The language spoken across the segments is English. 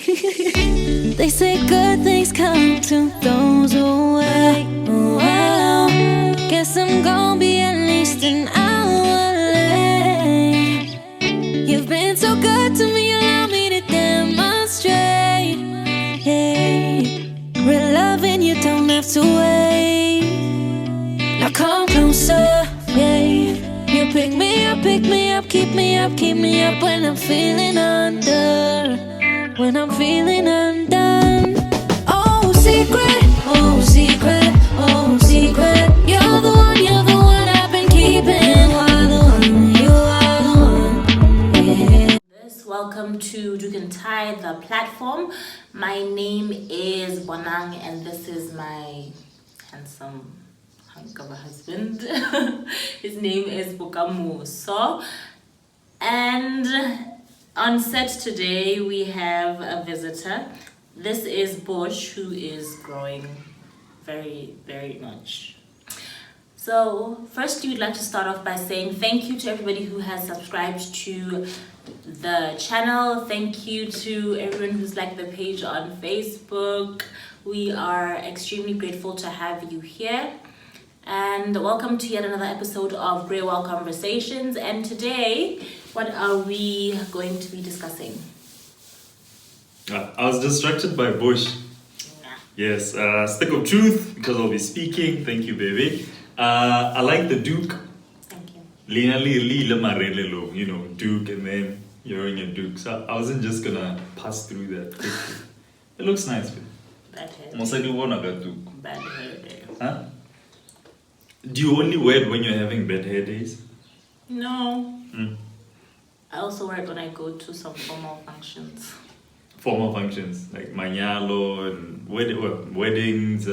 They say good things come to those who wait. Well, guess I'm gonna be at least an hour late. You've been so good to me, allow me to demonstrate. Hey, real loving, you don't have to wait. Now come closer, yeah. You pick me up, keep me up, keep me up when I'm feeling under, when I'm feeling undone. Oh secret, oh secret, oh secret. You're the one I've been keeping. You are the one, you are the one, yeah. Welcome to Doek and Ty, the platform. My name is Bonang and this is my handsome hunk of a husband. His name is Bukamu. And on set today we have a visitor. This is Bush, who is growing very, very much. So first you would like to start off by saying thank you to everybody who has subscribed to the channel. Thank you to everyone who's liked the page on Facebook. We are extremely grateful to have you here. And welcome to yet another episode of Grey Well Conversations. And today, what are we going to be discussing? I was distracted by Bush. Yes, stick of truth, because I'll be speaking. Thank you, baby. I like the Doek. Thank you. You know, Doek, and then you're wearing a Doek. So I wasn't just gonna pass through that quickly. It looks nice, baby. Bad hair. Bad hair day. Huh? Do you only wear it when you're having bad hair days? No. I also wear it when I go to some formal functions. Formal functions, like manyalo and weddings,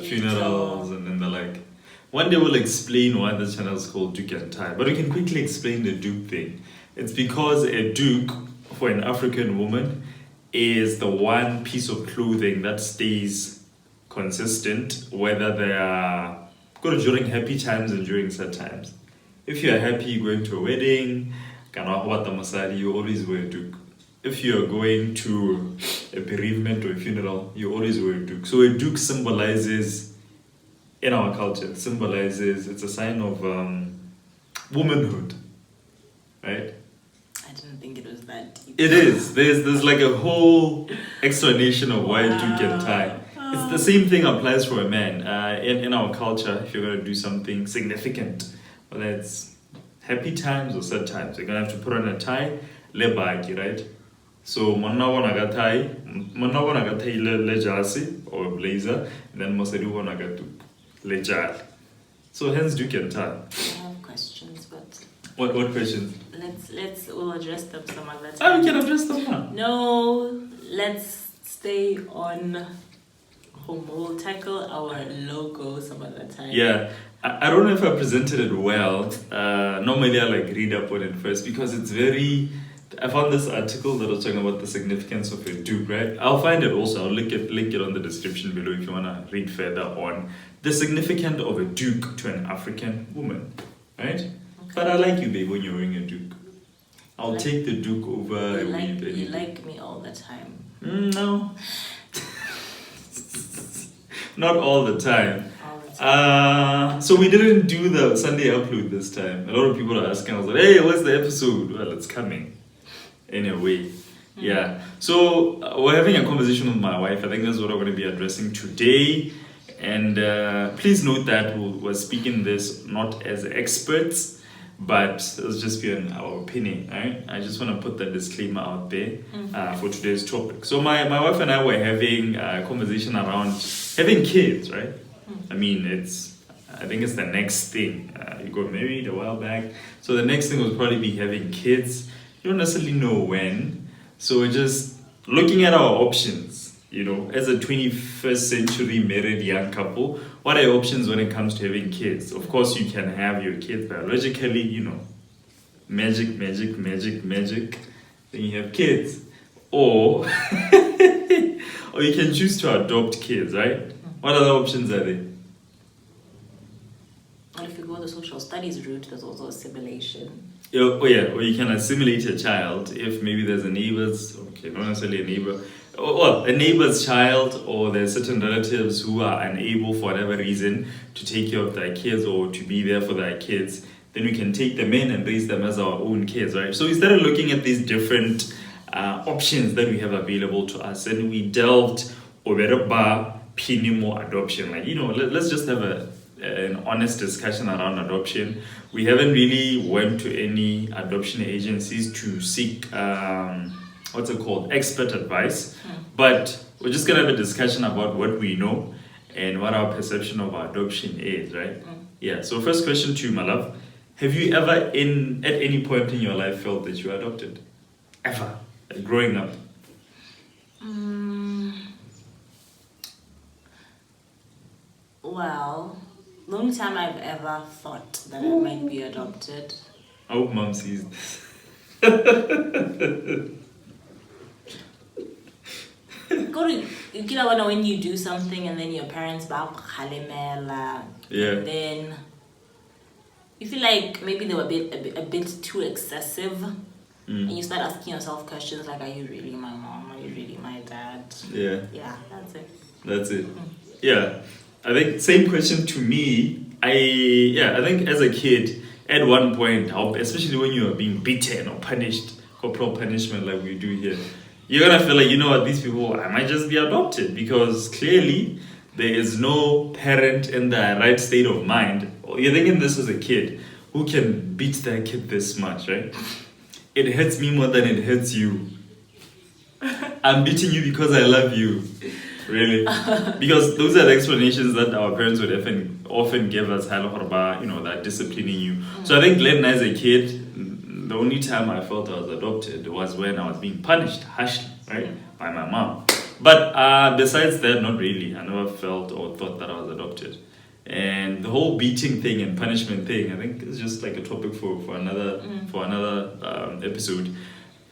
funerals, and the like. One day we'll explain why the channel is called Doek and Ty, but we can quickly explain the Doek thing. It's because a Doek, for an African woman, is the one piece of clothing that stays consistent, whether they are good during happy times and during sad times. If you're happy going to a wedding, you always wear a Doek. If you're going to a bereavement or a funeral, you always wear a Doek. So a Doek symbolizes, in our culture, it's a sign of womanhood, right? I didn't think it was that deep. It is. There's like a whole explanation of why Doek and Ty. It's the same thing applies for a man. In our culture, if you're going to do something significant, whether it's happy times or sad times, you're going to have to put on a tie, lebaki, right? So, monna wana tie le jersey or blazer, and then mosadi wana gatu le jal. So, hence Doek and Ty. I have questions, but What questions? We'll address them some other time. Oh, we can address them now. No, let's stay on home. We'll tackle our logo some other time. Yeah, I don't know if I presented it well. Normally I read up on it first because it's very... I found this article that was talking about the significance of a Doek, right? I'll find it also. I'll link it on the description below if you want to read further on the significance of a Doek to an African woman, right? Okay. But I like you, babe, when you're wearing a Doek. I'll take the Doek over a wee baby. You like me all the time. No. Not all the time. So we didn't do the Sunday upload this time. A lot of people are asking, I was like, hey, what's the episode? Well, it's coming. Anyway, yeah. So we're having a conversation with my wife. I think that's what we're going to be addressing today. And please note that we're speaking this not as experts, but it'll just be our opinion, right? I just want to put that disclaimer out there for today's topic. So my wife and I were having a conversation around having kids, right? I mean, I think it's the next thing. You got married a while back. So the next thing will probably be having kids. You don't necessarily know when. So we're just looking at our options, you know, as a 21st century married young couple. What are your options when it comes to having kids? Of course, you can have your kids biologically, you know, magic. Then you have kids. Or, or you can choose to adopt kids, right? What other options are there? And if you go the social studies route, there's also assimilation. or you can assimilate a child if maybe there's a neighbor's, okay, not necessarily a neighbor, well, a neighbor's child, or there's certain relatives who are unable for whatever reason to take care of their kids or to be there for their kids. Then we can take them in and raise them as our own kids, right? So we started looking at these different options that we have available to us, and we delved over more adoption. Like, let's just have an honest discussion around adoption. We haven't really went to any adoption agencies to seek expert advice, but we're just gonna have a discussion about what we know and what our perception of adoption is, right? Yeah. So first question to you, my love: have you ever, at any point in your life, felt that you were adopted? Ever, like growing up? Well, the only time I've ever thought that I might be adopted. I hope mom sees this. When you do something and then your parents and then you feel like maybe they were a bit too excessive, and you start asking yourself questions like, are you really my mom? Are you really my dad? Yeah, that's it. Yeah, I think same question to me. I think as a kid, at one point, especially when you are being beaten or punished, corporal punishment like we do here, you're gonna feel like, these people, I might just be adopted, because clearly there is no parent in the right state of mind. You're thinking this as a kid who can beat their kid this much, right? It hurts me more than it hurts you. I'm beating you because I love you. Really? Because those are the explanations that our parents would often give us, that disciplining you. So I think Glenn, as a kid, the only time I felt I was adopted was when I was being punished harshly, right, by my mom. But besides that, not really. I never felt or thought that I was adopted. And the whole beating thing and punishment thing, I think, is just like a topic for another episode.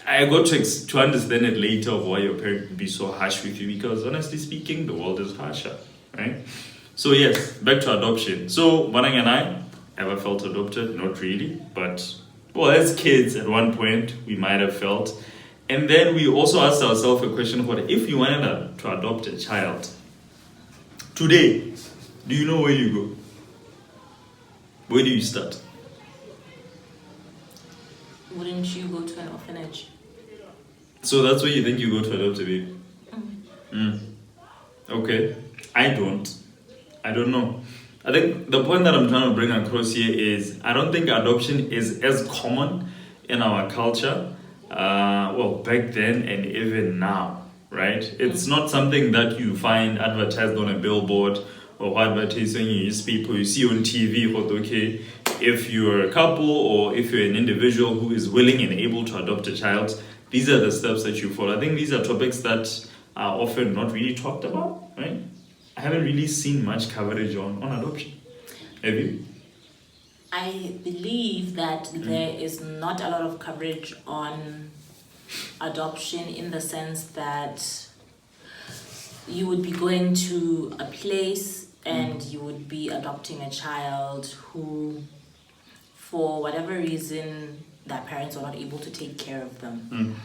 I got to understand it later of why your parent would be so harsh with you, because honestly speaking, the world is harsher, right? So yes, back to adoption. So Banang and I ever felt adopted? Not really, but well, as kids at one point we might have felt. And then we also asked ourselves a question: what if you wanted to adopt a child today? Do you know where you go? Where do you start? Wouldn't you go to an orphanage? So that's where you think you go to adopt a baby? Okay. I don't know. I think the point that I'm trying to bring across here is I don't think adoption is as common in our culture, back then and even now, right? It's not something that you find advertised on a billboard or advertised in newspaper, you see on TV, okay, if you're a couple or if you're an individual who is willing and able to adopt a child, these are the steps that you follow. I think these are topics that are often not really talked about, right? I haven't really seen much coverage on adoption. Have you? I believe that there is not a lot of coverage on adoption, in the sense that you would be going to a place and you would be adopting a child who, for whatever reason, their parents are not able to take care of them.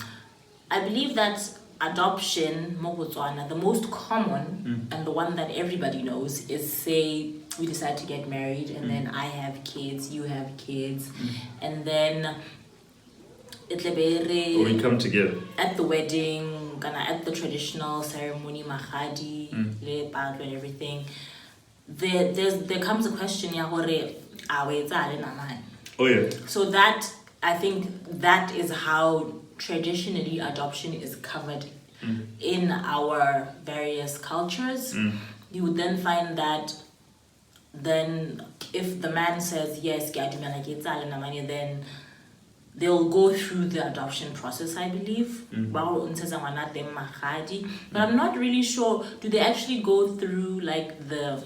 I believe that adoption, the most common and the one that everybody knows, is, say we decide to get married and then I have kids, you have kids, and then we come together at the wedding, at the traditional ceremony, mahadi, and everything. There comes a question, so that, I think, that is how traditionally adoption is covered in our various cultures. You would then find that then if the man says yes, then they'll go through the adoption process, I believe. But I'm not really sure, do they actually go through like the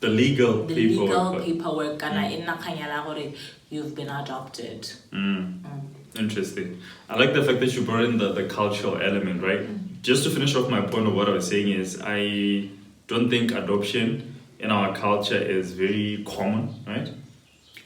legal paperwork you've been adopted. Interesting. I like the fact that you brought in the cultural element, right? Just to finish off my point of what I was saying is, I don't think adoption in our culture is very common, right?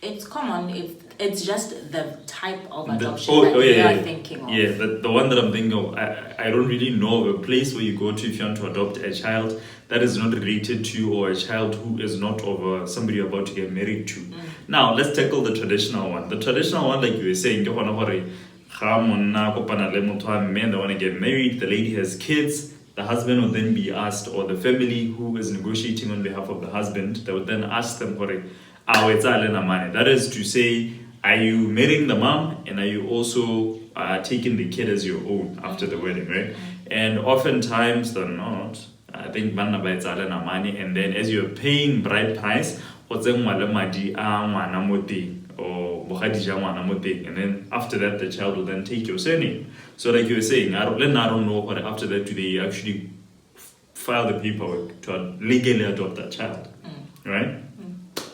It's common. it's just the type of adoption you are thinking of. Yeah, the one that I'm thinking of, I don't really know of a place where you go to if you want to adopt a child that is not related to you, or a child who is not of somebody you're about to get married to. Now, let's tackle the traditional one. The traditional one, like you were saying, they want to get married, the lady has kids, the husband will then be asked, or the family who is negotiating on behalf of the husband, they would then ask them, that is to say, are you marrying the mom, and are you also taking the kid as your own after the wedding, right? And oftentimes they're not. I think money, and then as you're paying bride price, or and then after that the child will then take your surname. So like you were saying, I don't know what after that do they actually file the paperwork to legally adopt that child, right?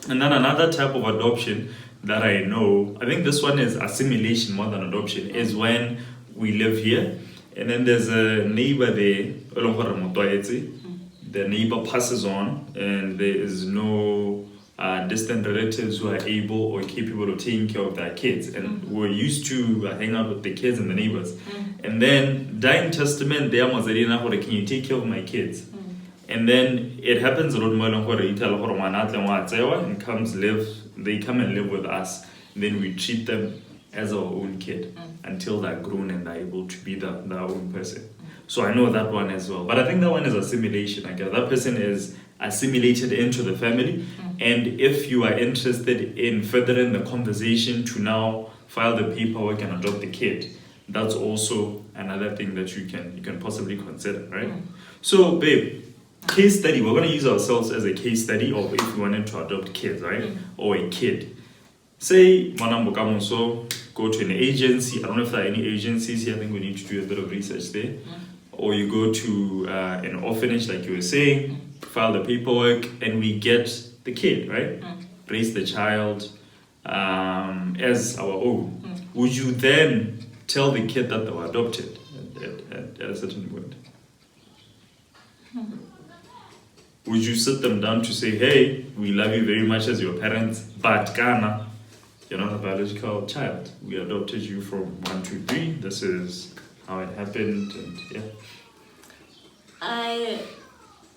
And then another type of adoption that I know, I think this one is assimilation more than adoption, is when we live here and then there's a neighbor there, the neighbor passes on and there is no distant relatives who are able or capable of taking care of their kids, and we're used to hang out with the kids and the neighbors, and then dying testament there was can you take care of my kids? And then it happens a lot more and they come and live with us, and then we treat them as our own kid until they're grown and they're able to be their own person. So I know that one as well, but I think that one is assimilation. I guess that person is assimilated into the family, and if you are interested in furthering the conversation to now file the paperwork and adopt the kid, that's also another thing that you can possibly consider, right? So babe, case study, we're going to use ourselves as a case study of if we wanted to adopt kids, right? Or a kid. Say so go to an agency. I don't know if there are any agencies here. I think we need to do a bit of research there. Or you go to an orphanage, like you were saying, file the paperwork, and we get the kid, right? Raise the child as our own. Would you then tell the kid that they were adopted at a certain point? Would you sit them down to say, hey, we love you very much as your parents, but Ghana, you're not a biological child. We adopted you from 1, 2, 3. This is how it happened, and yeah. I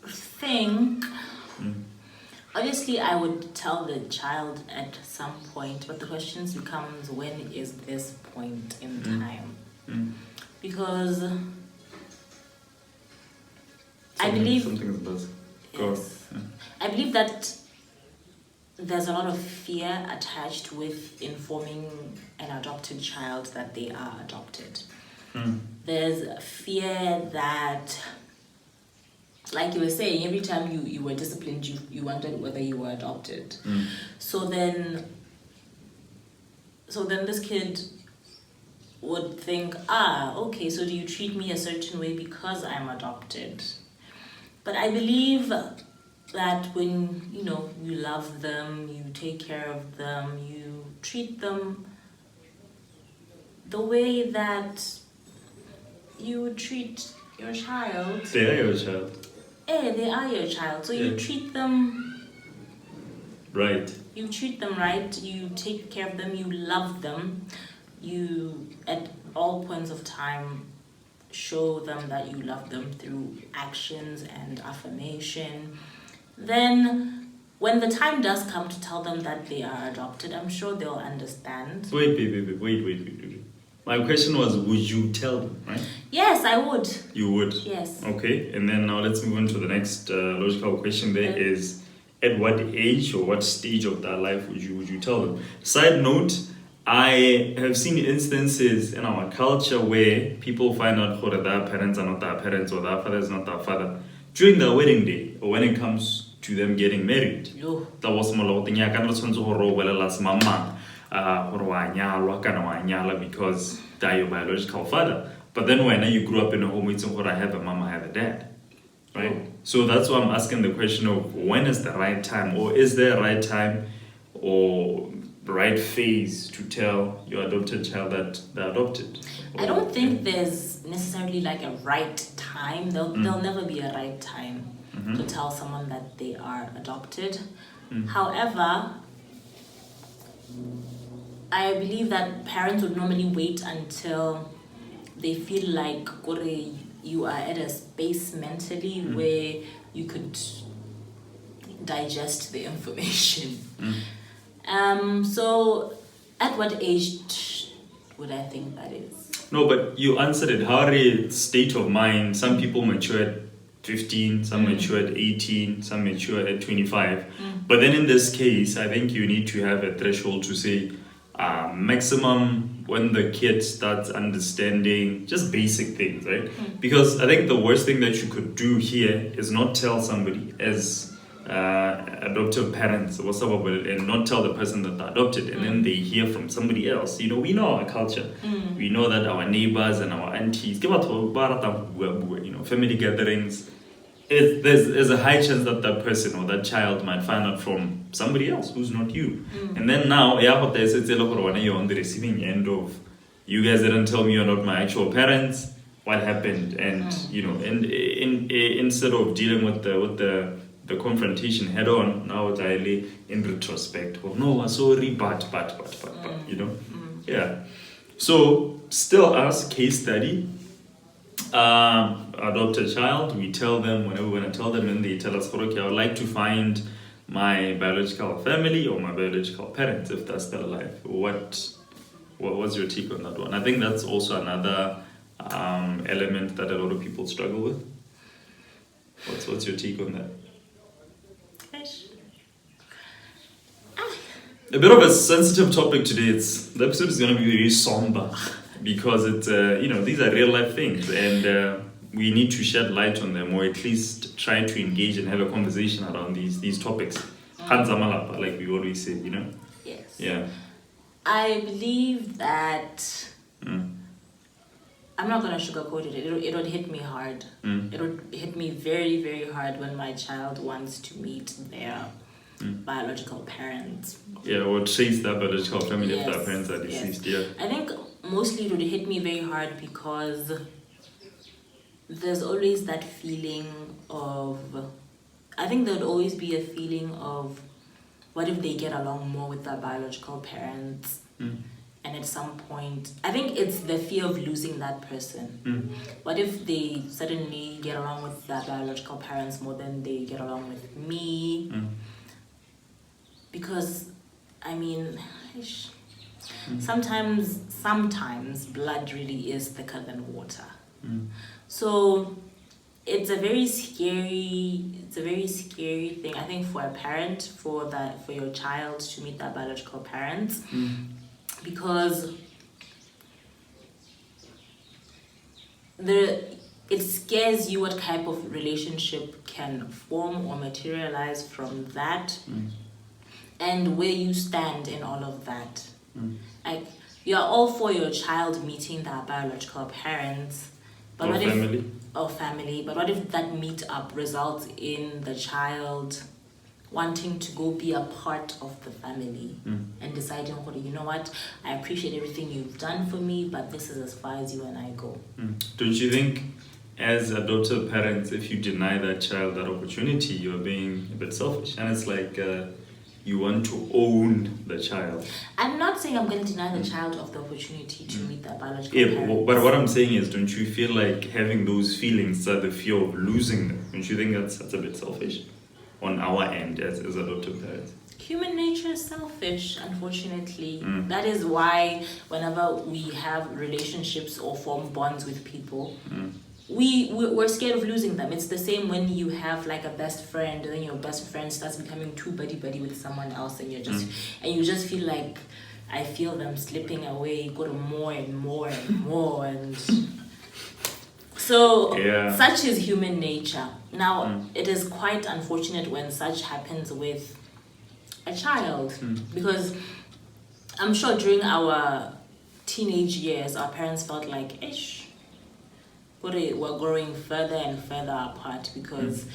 think obviously I would tell the child at some point, but the question becomes, when is this point in time? Because I believe something does go. Yes. I believe that there's a lot of fear attached with informing an adopted child that they are adopted. There's fear that, like you were saying, every time you were disciplined, you wondered whether you were adopted. So then this kid would think, okay, so do you treat me a certain way because I'm adopted? But I believe that when, you love them, you take care of them, you treat them the way that you would treat your child. They are your child. They are your child. So you treat them right. You treat them right, you take care of them, you love them, you at all points of time show them that you love them through actions and affirmation. Then when the time does come to tell them that they are adopted, I'm sure they'll understand. Wait. My question was, would you tell them, right? Yes, I would. You would? Yes. Okay, and then now let's move on to the next logical question there is, at what age or what stage of their life would you tell them? Side note, I have seen instances in our culture where people find out whether their parents are not their parents or their father is not their father during their wedding day, or when it comes to them getting married. That was because they're your biological father. But then when you grew up in a home, it's I have a mom, I have a dad. Right? So that's why I'm asking the question of, when is the right time, or is there a right time or the right phase to tell your adopted child that they're adopted? I don't think there's necessarily like a right time. There'll never be a right time to tell someone that they are adopted. However, I believe that parents would normally wait until they feel like kore, you are at a space mentally where you could digest the information. So at what age would I think that is? No, but you answered it. How are state of mind? Some people mature at 15, some mature at 18, some mature at 25. But then in this case, I think you need to have a threshold to say maximum when the kid starts understanding just basic things, right? Because I think the worst thing that you could do here is not tell somebody as adoptive parents and not tell the person that they adopted, and then they hear from somebody else. You know, we know our culture. We know that our neighbors and our aunties, you know, family gatherings, there's a high chance that that person or that child might find out from somebody else who's not you. And then now, you're on the receiving end of, you guys didn't tell me you're not my actual parents. What happened? And you know, and instead of dealing with the confrontation head on, now it's really in retrospect. Oh no, I'm sorry, but you know, yeah. So still ask case study. Adopt a child. We tell them whenever we want to tell them, and they tell us, okay, I would like to find my biological family or my biological parents if they're still alive. What's your take on that one? I think that's also another element that a lot of people struggle with. What's your take on that? A bit of a sensitive topic today. The episode is going to be very somber because it's you know, these are real life things, and we need to shed light on them, or at least try to engage and have a conversation around these topics. Like we always say, you know. Yes. Yeah. I believe that I'm not gonna sugarcoat it. It'll hit me hard. It'll hit me very, very hard when my child wants to meet their biological parents. Yeah, or trace their biological family if their Yes, parents are deceased. yes. Yeah. I think mostly it would hit me very hard because there's always that feeling of, I think there would always be a feeling of, what if they get along more with their biological parents? And at some point, I think it's the fear of losing that person. What if they suddenly get along with their biological parents more than they get along with me? Because, I mean, sometimes blood really is thicker than water. So it's a very scary thing, I think, for a parent, for your child to meet their biological parents, because it scares you what type of relationship can form or materialize from that, and where you stand in all of that. Like, you're all for your child meeting their biological parents, but what family, but what if that meetup results in the child wanting to go be a part of the family and deciding, you know what, I appreciate everything you've done for me, but this is as far as you and I go. Don't you think, as adoptive parents, if you deny that child that opportunity, you're being a bit selfish? And it's like you want to own the child. I'm not saying I'm going to deny the child of the opportunity to meet their biological parents. But what I'm saying is, don't you feel like having those feelings, the fear of losing them, don't you think that's a bit selfish on our end as adoptive parents? Human nature is selfish, unfortunately. That is why whenever we have relationships or form bonds with people, we're scared of losing them. It's the same when you have like a best friend, and then your best friend starts becoming too buddy with someone else, and you just feel like, I feel them slipping away, go to more and more and more, and so such is human nature. Now it is quite unfortunate when such happens with a child, because I'm sure during our teenage years our parents felt like, we're growing further and further apart, because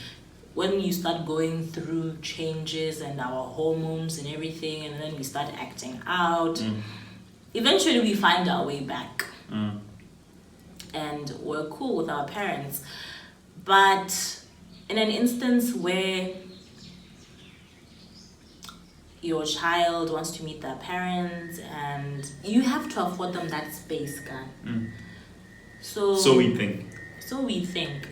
when you start going through changes and our hormones and everything, and then we start acting out, eventually we find our way back, and we're cool with our parents. But in an instance where your child wants to meet their parents, and you have to afford them that space, guy. So we think. So we think.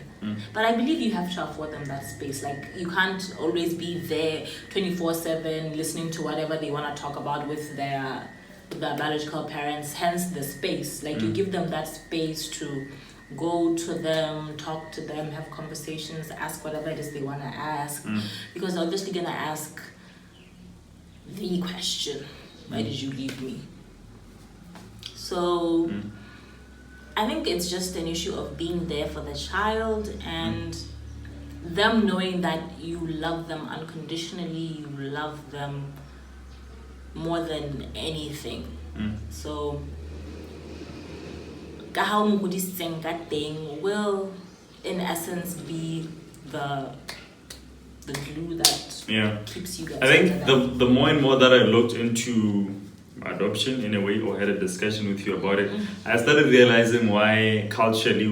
But I believe you have to afford them that space. Like, you can't always be there 24/7 listening to whatever they want to talk about with their biological parents, hence the space. Like, you give them that space to go to them, talk to them, have conversations, ask whatever it is they want to ask. Because they're obviously going to ask the question, why did you leave me? So I think it's just an issue of being there for the child and them knowing that you love them unconditionally, you love them more than anything. So ka how mogodisitseng ka teng will in essence be the glue that keeps you guys I think together. the more and more that I looked into adoption in a way, or had a discussion with you about it, I started realizing why culturally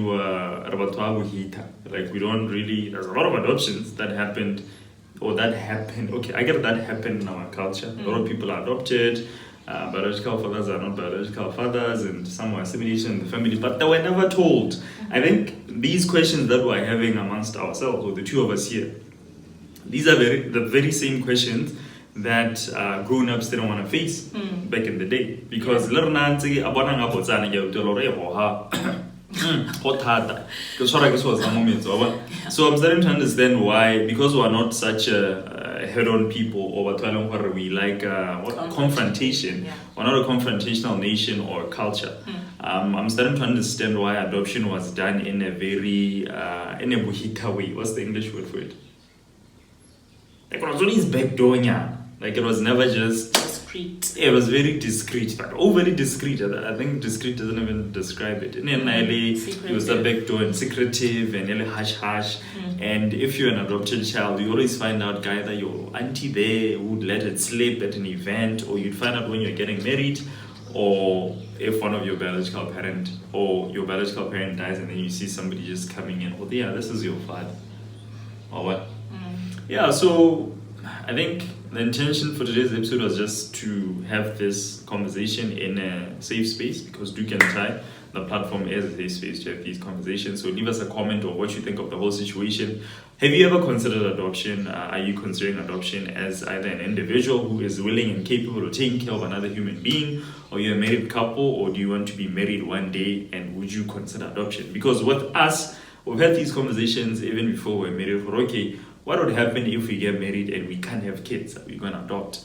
like we don't really, there's a lot of adoptions that happened. Okay, I get that happened in our culture. A lot of people are adopted, biological fathers are not biological fathers, and some were assimilation in the family, but they were never told. I think these questions that we're having amongst ourselves, or the two of us here, these are the very same questions that grown-ups didn't want to face back in the day. Because so I'm starting to understand why, because we're not such a head-on people, or we like confrontation. We're not a confrontational nation or culture. I'm starting to understand why adoption was done in a very in a buhita way. What's the English word for it? Like, it was always backdooring, like it was never just discreet. It was very discreet, but overly discreet. I think discreet doesn't even describe it. It was a backdoor and secretive and hush hush. And if you're an adopted child, you always find out either your auntie there would let it slip at an event, or you'd find out when you're getting married, or if one of your biological parent or your biological parent dies, and then you see somebody just coming in, oh yeah, this is your father, or what? Yeah, so I think the intention for today's episode was just to have this conversation in a safe space, because Doek and Ty, the platform is a safe space to have these conversations. So leave us a comment on what you think of the whole situation. Have you ever considered adoption? Are you considering adoption as either an individual who is willing and capable of taking care of another human being, or you're a married couple, or do you want to be married one day, and would you consider adoption? Because with us, we've had these conversations even before we're married for, okay, what would happen if we get married and we can't have kids? Are we going to adopt?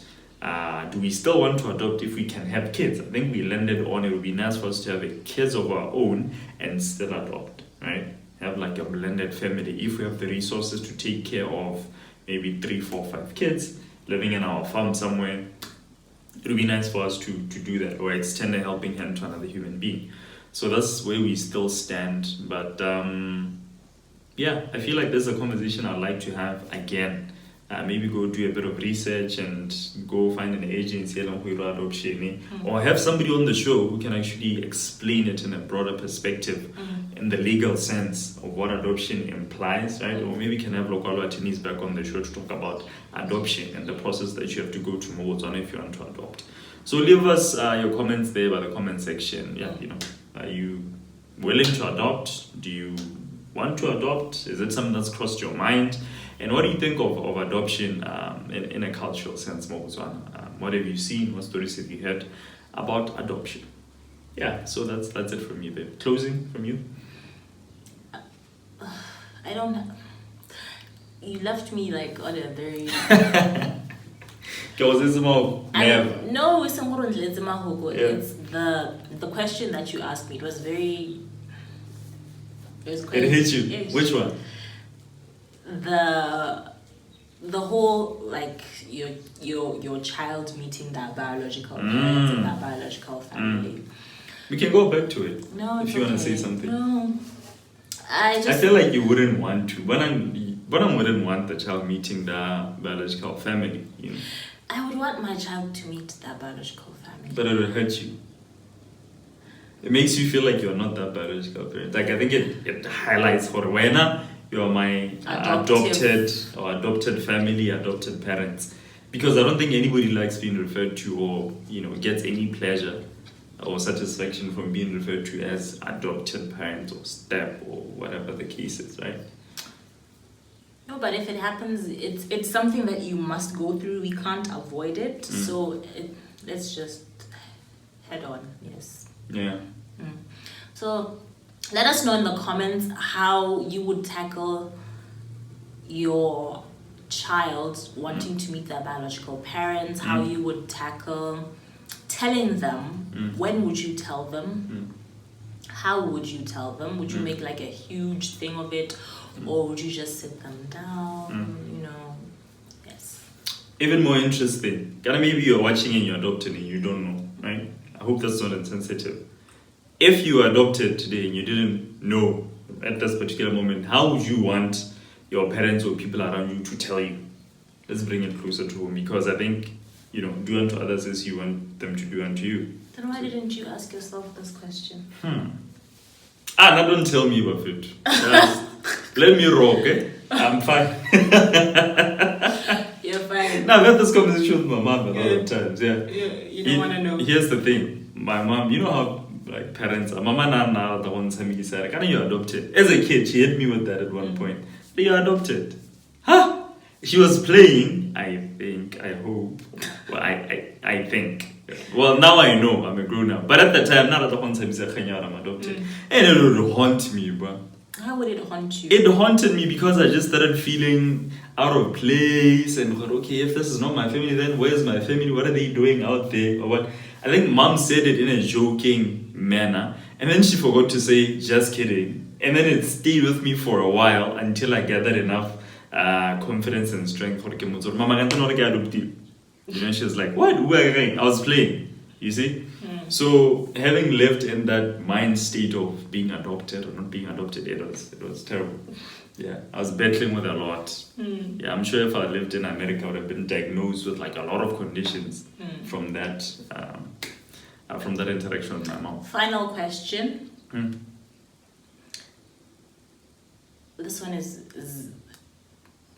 Do we still want to adopt if we can have kids? I think we landed on it would be nice for us to have kids of our own and still adopt, right? Have like a blended family. If we have the resources to take care of maybe 3, 4, 5 kids living in our farm somewhere, it would be nice for us to do that, or extend a helping hand to another human being. So that's where we still stand. But yeah, I feel like there's a conversation I'd like to have again. Maybe go do a bit of research and go find an agency or have somebody on the show who can actually explain it in a broader perspective, in the legal sense of what adoption implies, right? Or maybe can have local attorneys back on the show to talk about adoption and the process that you have to go to move on if you want to adopt. So leave us your comments there by the comment section. Yeah, are you willing to adopt? Do you want to adopt? Is it something that's crossed your mind? And what do you think of adoption in a cultural sense, Mokuzwana? What have you seen? What stories have you heard about adoption? Yeah, so that's it from me, babe. Closing from you? I don't know. You left me like on a very... No, it's the question that you asked me. It was very... It hit you. Yes. Which one? The whole, like, your child meeting that biological parents and that biological family. We can go back to it. No, it's if you want to okay. say something. No, I feel like you wouldn't want to. But I wouldn't want the child meeting the biological family. I would want my child to meet that biological family. But it would hurt you. It makes you feel like you're not that biological parent. Like, I think it highlights for when you're my adopted family, adopted parents. because I don't think anybody likes being referred to or, gets any pleasure or satisfaction from being referred to as adopted parent or step or whatever the case is, right? No, but if it happens, it's something that you must go through. We can't avoid it. So let's just head on. Yes. Yeah. So let us know in the comments how you would tackle your child wanting to meet their biological parents, how you would tackle telling them. When would you tell them? How would you tell them? Would you make like a huge thing of it, or would you just sit them down? Yes. Even more interesting, maybe you're watching and you're adopted and you don't know, right? I hope that's not insensitive. If you were adopted today and you didn't know at this particular moment, how would you want your parents or people around you to tell you? Let's bring it closer to home, because I think, do unto others as you want them to do unto you. Then why didn't you ask yourself this question? Now don't tell me about it. Let me rock, eh? I'm fine. You're fine. Now, I've had this conversation with my mom a lot of times, yeah. You don't want to know. Here's the thing. My mom, you know how parents are. Mama na the one time he said, you're adopted. As a kid, she hit me with that at one point. You're adopted. Huh? She was playing, I hope. Well, I think. Well, now I know I'm a grown up. But at the time, not at the one time he said, I'm adopted. And it would haunt me, bro. How would it haunt you? It haunted me because I just started feeling out of place and thought, okay, if this is not my family, then where's my family? What are they doing out there? Or what? I think mom said it in a joking manner, and then she forgot to say, just kidding. And then it stayed with me for a while until I gathered enough confidence and strength for the Mama, she was like, what? I was playing, you see? So having lived in that mind state of being adopted or not being adopted, it was terrible. Yeah, I was battling with a lot. Yeah, I'm sure if I lived in America, I would have been diagnosed with like a lot of conditions from that interaction with my mom. Final question. This one is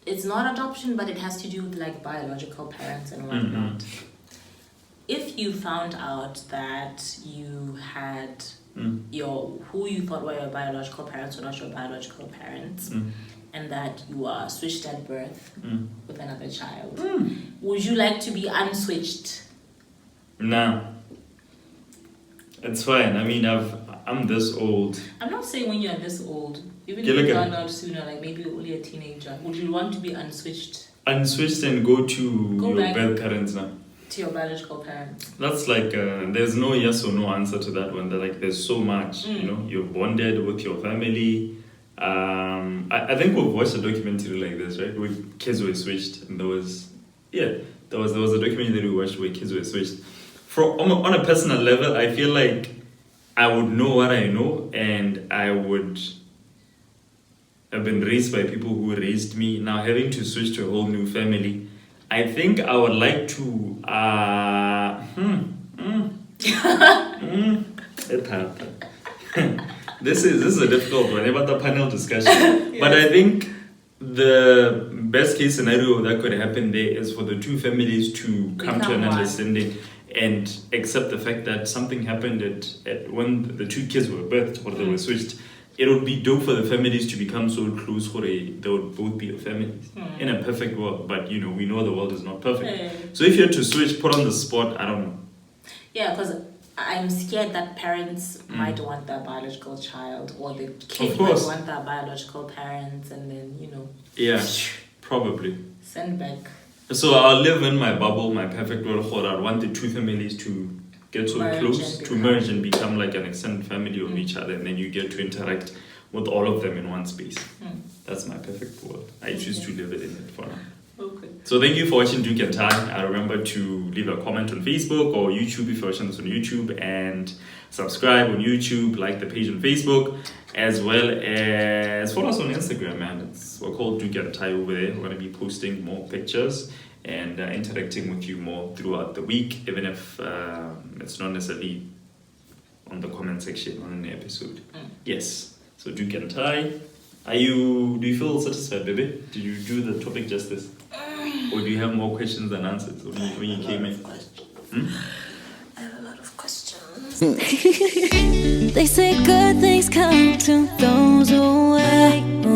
it's not adoption, but it has to do with like biological parents and whatnot. If you found out that you had who you thought were your biological parents or not your biological parents, and that you are switched at birth with another child, would you like to be unswitched? Nah. It's fine. I mean, I'm this old. I'm not saying when you're this old. Even if you found out sooner, like maybe you're only a teenager, would you want to be unswitched? Unswitched and go to your birth parents now? To your biological parents. That's like, there's no yes or no answer to that one. Like, there's so much, you're bonded with your family. I think we've watched a documentary like this, right? Where kids were switched, and there was a documentary that we watched where kids were switched. On a personal level, I feel like I would know what I know, and I would have been raised by people who raised me. Now having to switch to a whole new family, I think I would like to it happened. This is a difficult one about the panel discussion. Yes. But I think the best case scenario that could happen there is for the two families to come to an understanding and accept the fact that something happened at when the two kids were birthed or they were switched. It would be dope for the families to become so close for they would both be a family in a perfect world. But we know the world is not perfect. So if you had to switch, put on the spot, I don't know. Yeah, because I'm scared that parents might want their biological child, or the kid might want their biological parents, and then Yeah, probably. Send back. So I'll live in my bubble, my perfect world. I want the two families to get so close, to merge and become like an extended family of each other, and then you get to interact with all of them in one space. That's my perfect world. I choose to live it in it for now. Okay. So thank you for watching Doek and Ty. Remember to leave a comment on Facebook or YouTube if you're watching this on YouTube, and subscribe on YouTube, like the page on Facebook, as well as follow us on Instagram, man. We're called Doek and Ty over there. We're going to be posting more pictures and interacting with you more throughout the week, even if it's not necessarily on the comment section on the episode. Yes. So Doek and Ty. Do you feel satisfied, baby? Did you do the topic justice? Or do you have more questions than answers when you came in? I have a lot of questions. They say good things come to those who wait.